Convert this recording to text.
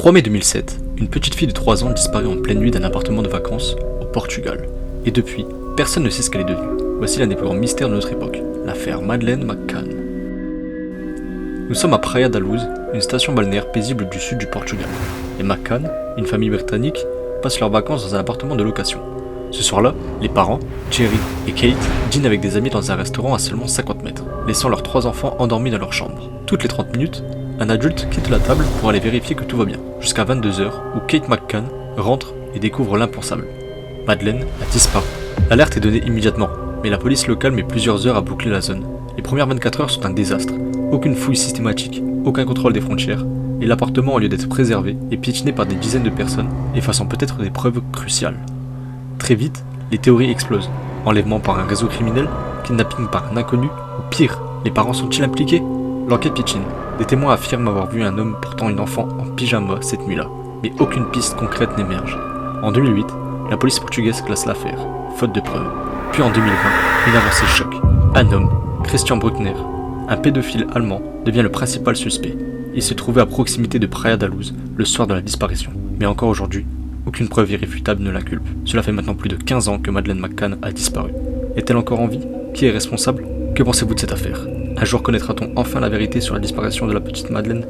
3 mai 2007, une petite fille de 3 ans disparaît en pleine nuit d'un appartement de vacances au Portugal. Et depuis, personne ne sait ce qu'elle est devenue. Voici l'un des plus grands mystères de notre époque, l'affaire Madeleine McCann. Nous sommes à Praia da Luz, une station balnéaire paisible du sud du Portugal. Les McCann, une famille britannique, passent leurs vacances dans un appartement de location. Ce soir-là, les parents, Jerry et Kate, dînent avec des amis dans un restaurant à seulement 50 mètres, laissant leurs 3 enfants endormis dans leur chambre. Toutes les 30 minutes, un adulte quitte la table pour aller vérifier que tout va bien, jusqu'à 22h où Kate McCann rentre et découvre l'impensable. Madeleine a disparu. L'alerte est donnée immédiatement, mais la police locale met plusieurs heures à boucler la zone. Les premières 24 heures sont un désastre. Aucune fouille systématique, aucun contrôle des frontières, et l'appartement, au lieu d'être préservé, est piétiné par des dizaines de personnes, effaçant peut-être des preuves cruciales. Très vite, les théories explosent. Enlèvement par un réseau criminel, kidnapping par un inconnu, ou pire, les parents sont-ils impliqués? L'enquête piétine. Des témoins affirment avoir vu un homme portant une enfant en pyjama cette nuit-là, mais aucune piste concrète n'émerge. En 2008, la police portugaise classe l'affaire, faute de preuves. Puis en 2020, une avancée choque. Un homme, Christian Bruckner, un pédophile allemand, devient le principal suspect. Il se trouvait à proximité de Praia da Luz le soir de la disparition. Mais encore aujourd'hui, aucune preuve irréfutable ne l'inculpe. Cela fait maintenant plus de 15 ans que Madeleine McCann a disparu. Est-elle encore en vie? Qui est responsable? Que pensez-vous de cette affaire? Un jour connaîtra-t-on enfin la vérité sur la disparition de la petite Madeleine?